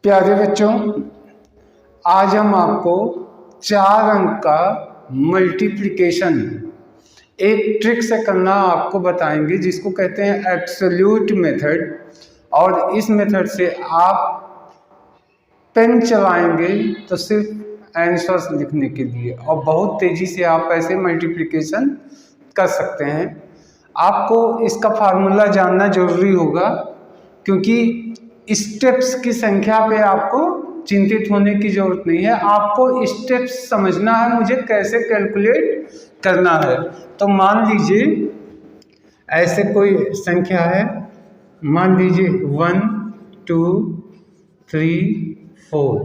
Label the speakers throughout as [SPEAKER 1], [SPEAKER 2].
[SPEAKER 1] प्यारे बच्चों, आज हम आपको 4 अंक का मल्टीप्लिकेशन एक ट्रिक से करना आपको बताएंगे, जिसको कहते हैं एब्सोल्यूट मेथड। और इस मेथड से आप पेन चलाएंगे तो सिर्फ आंसर्स लिखने के लिए, और बहुत तेजी से आप ऐसे मल्टीप्लिकेशन कर सकते हैं। आपको इसका फार्मूला जानना जरूरी होगा, क्योंकि स्टेप्स की संख्या पे आपको चिंतित होने की जरूरत नहीं है। आपको स्टेप्स समझना है, मुझे कैसे कैलकुलेट करना है। तो मान लीजिए ऐसे कोई संख्या है, मान लीजिए 1 2 3 4,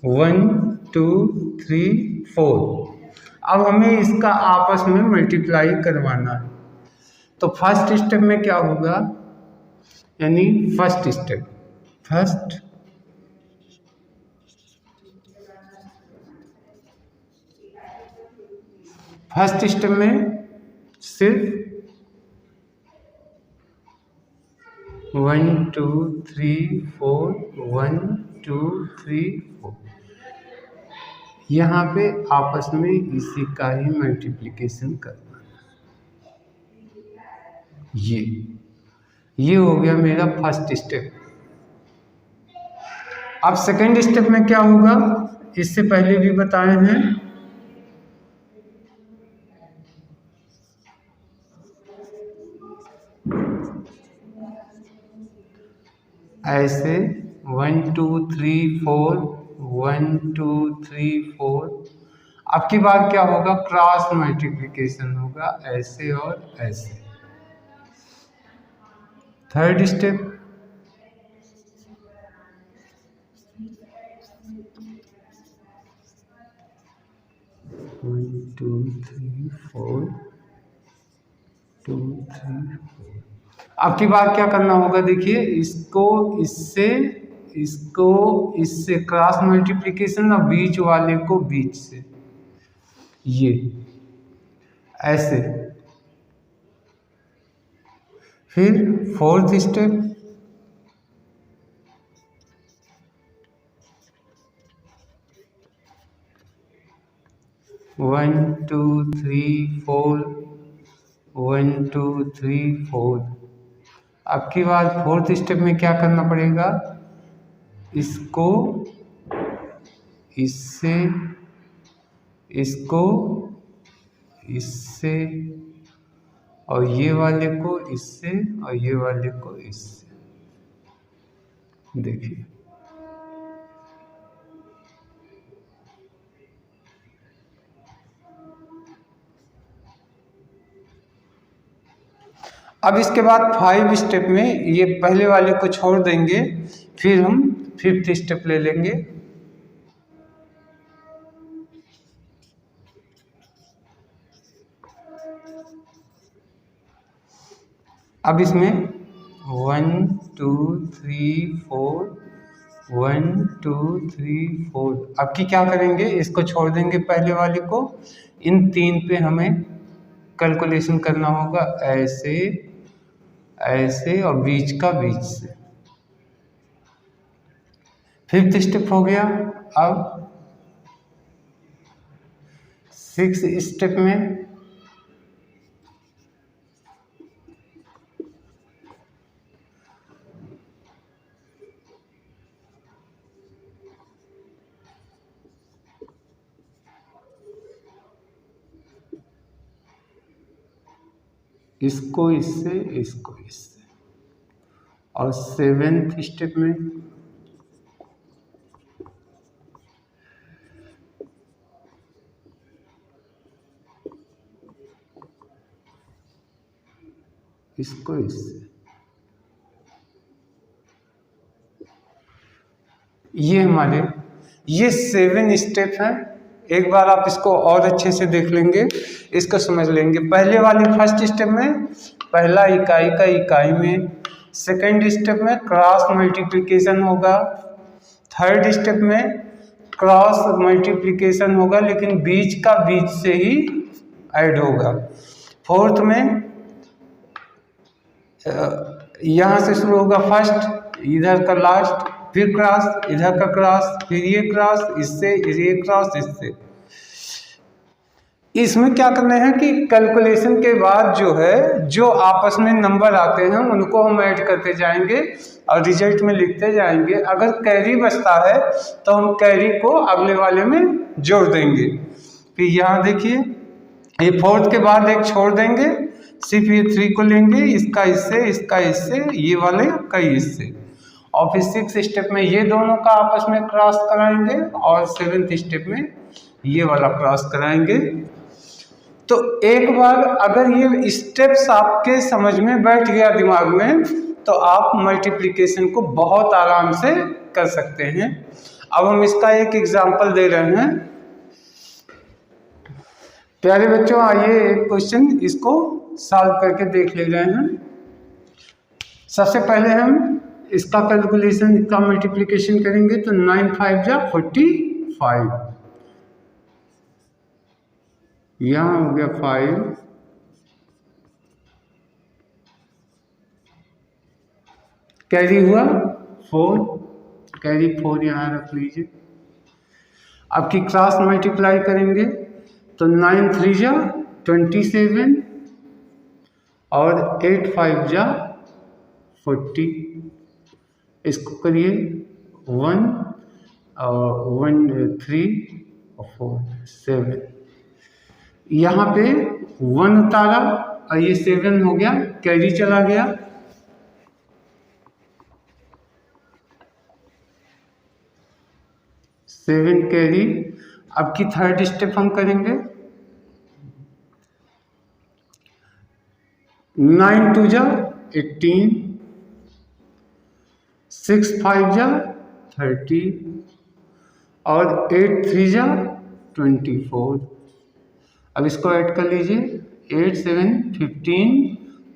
[SPEAKER 1] 1 2 3 4। अब हमें इसका आपस में मल्टीप्लाई करवाना है। तो फर्स्ट स्टेप में क्या होगा, यानी फर्स्ट स्टेप में सिर्फ 1 2 3 4 1 2 3 4 यहाँ पे आपस में इसी का ही मल्टीप्लिकेशन करना है। ये हो गया मेरा फर्स्ट स्टेप। अब सेकंड स्टेप में क्या होगा, इससे पहले भी बताए हैं। ऐसे 1 2 3 4 1 2 3 4। अब की बार क्या होगा, क्रॉस मल्टीप्लिकेशन होगा, ऐसे और ऐसे। Third step, one two three four 2 3 4। अब की बार क्या करना होगा, देखिए इसको इससे क्रॉस मल्टीप्लिकेशन, और बीच वाले को बीच से, ये ऐसे। फिर fourth step, one two three four 1 2 3 4। अब की बार फोर्थ स्टेप में क्या करना पड़ेगा, इसको इससे, इसको इससे, और ये वाले को इससे, और ये वाले को इससे। देखिए अब इसके बाद 5 स्टेप में ये पहले वाले को छोड़ देंगे, फिर हम 5th स्टेप ले लेंगे। अब इसमें 1 2 3 4 1 2 3 4। अब की क्या करेंगे, इसको छोड़ देंगे पहले वाले को। इन 3 पे हमें कैलकुलेशन करना होगा, ऐसे ऐसे और बीच का बीच से। 5th स्टेप हो गया। अब 6th स्टेप में इसको इससे, इसको इससे। और 7th स्टेप में इसको इससे। ये हमारे 7 स्टेप हैं। एक बार आप इसको और अच्छे से देख लेंगे, इसको समझ लेंगे। पहले वाले फर्स्ट स्टेप में पहला इकाई का इकाई में, सेकंड स्टेप में क्रॉस मल्टीप्लिकेशन होगा, थर्ड स्टेप में क्रॉस मल्टीप्लिकेशन होगा लेकिन बीच का बीच से ही ऐड होगा, फोर्थ में यहाँ से शुरू होगा फर्स्ट, इधर का लास्ट, फिर क्रॉस, इधर का क्रॉस, फिर ये क्रॉस इससे, ये क्रॉस इससे। इसमें क्या करना है कि कैलकुलेशन के बाद जो है, जो आपस में नंबर आते हैं उनको हम ऐड करते जाएंगे और रिजल्ट में लिखते जाएंगे। अगर कैरी बचता है तो हम कैरी को अगले वाले में जोड़ देंगे। फिर यहाँ देखिए, ये 4 के बाद एक छोड़ देंगे, सिर्फ ये 3 को लेंगे, इसका इससे, इसका इससे, ये वाले का इससे, और फिर 6 स्टेप में ये दोनों का आपस में क्रॉस कराएंगे और 7th स्टेप में ये वाला क्रॉस कराएंगे। तो एक बार अगर ये स्टेप्स आपके समझ में बैठ गया दिमाग में, तो आप मल्टीप्लिकेशन को बहुत आराम से कर सकते हैं। अब हम इसका एक एग्जांपल दे रहे हैं। प्यारे बच्चों, आइए एक क्वेश्चन इसको सॉल्व करके देख ले रहे हैं। सबसे पहले हम इसका कैलकुलेशन, इसका मल्टीप्लिकेशन करेंगे। तो 9 5 जा 45, यहाँ हो गया 5, कैरी हुआ 4, कैरी 4 यहाँ रख लीजिए। अब की क्रॉस मल्टीप्लाई करेंगे तो 9 3 जा 27 और 8 5 जा 40। इसको करिए 1 और 1 3 और 4 7। यहाँ पे 1 उतारा और ये 7 हो गया, कैरी चला गया। Seven carry. अब की थर्ड स्टेप हम करेंगे। 9 2 जा 18, 6 5 जा 30 और 8 3 जा 24। अब इसको ऐड कर लीजिए, 8 7 15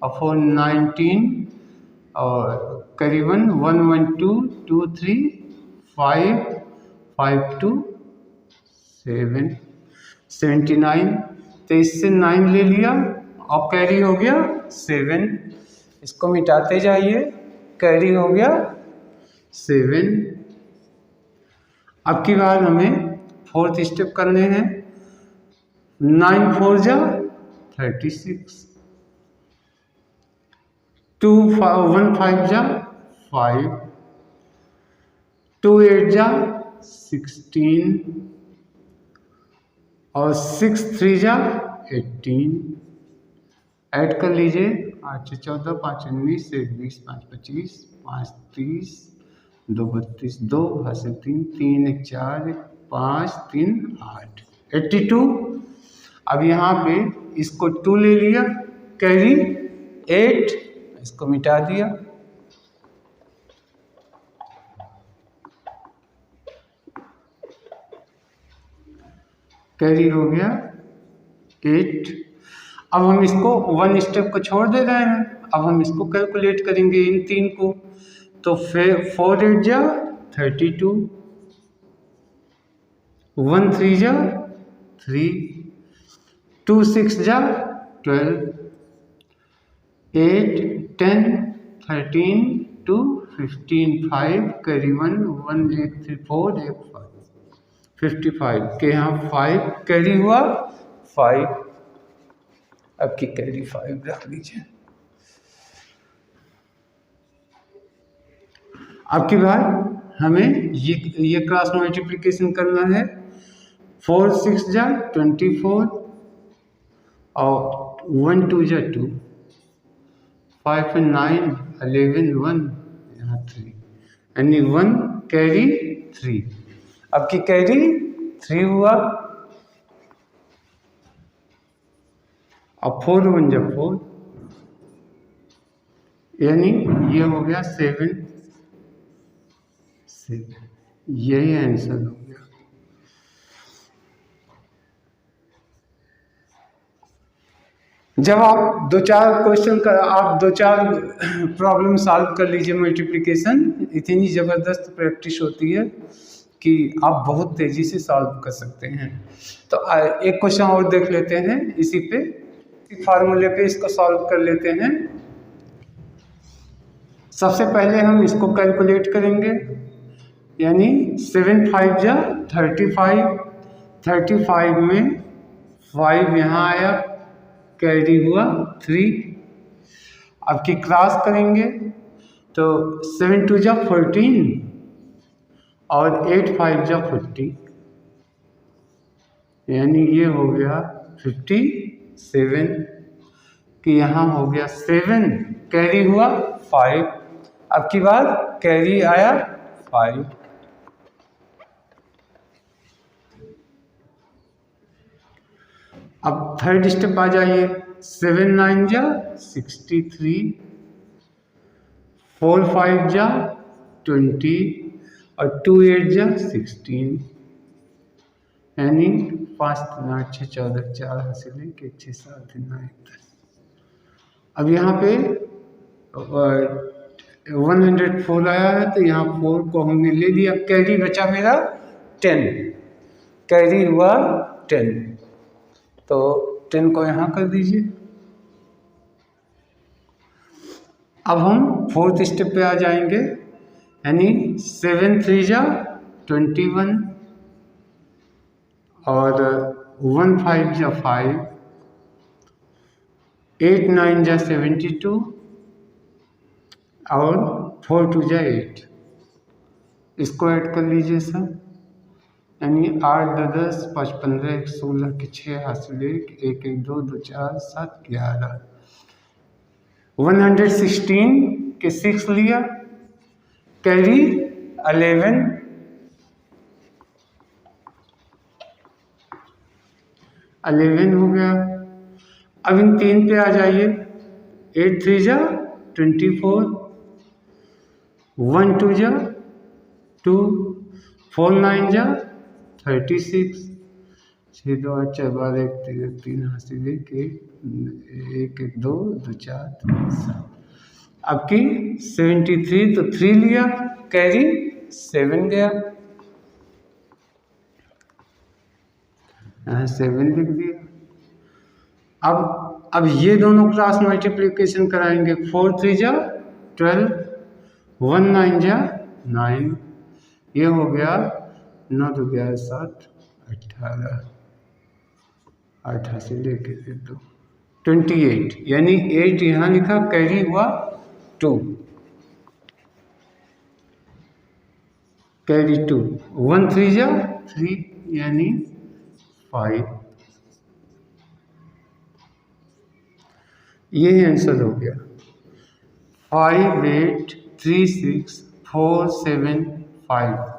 [SPEAKER 1] और 4 19 और करीबन 1 1 2 2 3 5 5 2 7 79। तो इससे 9 ले लिया और कैरी हो गया 7। इसको मिटाते जाइए, कैरी हो गया 7। अब की बार हमें 4th स्टेप करने हैं। 9 4 जा 36, 2 1 5 जा 5, 2 8 जा 16 और 6 3 जा 18। ऐड कर लीजिए, 8 14 5 19 1 20 5 25 5 30 2 32 2 से 3 3 1 4 5 3 8 82। अब यहाँ पे इसको 2 ले लिया, कैरी 8, इसको मिटा दिया। कैरी हो गया 8। अब हम इसको 1 स्टेप को छोड़ दे रहे हैं। अब हम इसको कैलकुलेट करेंगे इन 3 को। तो 4 8 जा 32, 1 3 जा 3, 2 6 जा 12, 8 10 13 2 15 5 कैरी 1 1 8 3 4 8 5 55 के यहाँ 5 कैरी हुआ 5। अब की कैरी 5 रख लीजिए। अब की बार हमें ये क्रॉस मल्टीप्लिकेशन करना है। 4 6 जा 24 और 1 2 जा 2, 5 9 11 1 यहाँ 3, यानी 1 कैरी 3। अब की कैरी 3 हुआ और 4 1 जा 4, यानी ये हो गया 7 7। यही आंसर हो गया। जब आप 2-4 क्वेश्चन का, आप 2-4 प्रॉब्लम सॉल्व कर लीजिए मल्टीप्लिकेशन, इतनी ज़बरदस्त प्रैक्टिस होती है कि आप बहुत तेज़ी से सॉल्व कर सकते हैं। तो एक क्वेश्चन और देख लेते हैं, इसी पे फार्मूले पे इसको सॉल्व कर लेते हैं। सबसे पहले हम इसको कैलकुलेट करेंगे। यानी 7 5 जा 35, 35 में 5 यहाँ आया, कैरी हुआ 3। अब की क्रॉस करेंगे तो 7 2 जा 14 और 8 5 जा 40, यानी ये हो गया 57 कि यहाँ हो गया 7, कैरी हुआ 5। अब की बार कैरी आया 5। अब थर्ड स्टेप आ जाइए। 7 9 जा 63, 4 5 जा 20 और 2 8 जा 16, यानी 5 3 8 6 14, 4 हासिल है कि 6 7 3 1 10। अब यहाँ पे 104 आया है तो यहाँ 4 को हमने ले लिया, कैरी बचा मेरा 10, कैरी हुआ 10, तो 10 को यहाँ कर दीजिए। अब हम फोर्थ स्टेप पे आ जाएंगे, यानी 7 3 जा 21 और 1 5 जा 5, 8 9 जा 72 और 4 2 जा 8, इसको ऐड कर लीजिए सब, यानी 8 2 10 5 15 1 16 के 6 हासिल 1 1 1 2 2 4 7 11, 116 के 6 लिया, कैरी 11, हो गया। अब इन 3 पे आ जाइए। 8 3 जा 24, 1 2 जा 2, 4 9 जा 36, 6 2 8 4 12 1 3 हासिल 1 1 2 2 4 3 7। अब की 73 तो 3 लिया, कैरी 7 गया, यहाँ 7 लिख दिया। अब ये दोनों क्रॉस मल्टीप्लिकेशन कराएंगे। 4 3 जा 12, 1 9 जा 9, ये हो गया 9 2 11 7 18, 8 से लेके 2 28, यानी 8 यहाँ लिखा, कैरी हुआ 2, कैरी 2, 1 3 जा 3, यानी 5, ये आंसर हो गया। 5 8 3 6 4 7 5।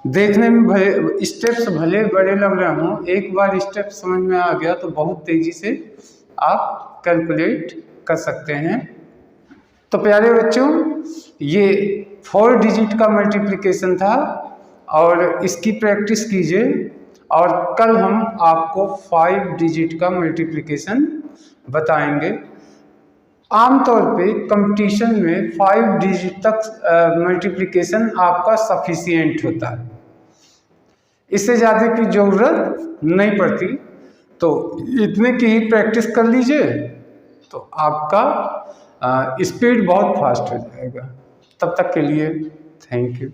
[SPEAKER 1] देखने में भले स्टेप्स भले बड़े लग रहे हों, एक बार स्टेप समझ में आ गया तो बहुत तेजी से आप कैलकुलेट कर सकते हैं। तो प्यारे बच्चों, ये 4 डिजिट का मल्टीप्लिकेशन था और इसकी प्रैक्टिस कीजिए, और कल हम आपको 5 डिजिट का मल्टीप्लिकेशन बताएंगे। आमतौर पे कंपटीशन में 5 डिजिट तक मल्टीप्लिकेशन आपका सफिशिएंट होता है, इससे ज़्यादा की ज़रूरत नहीं पड़ती। तो इतने की ही प्रैक्टिस कर लीजिए तो आपका स्पीड बहुत फास्ट हो जाएगा। तब तक के लिए थैंक यू।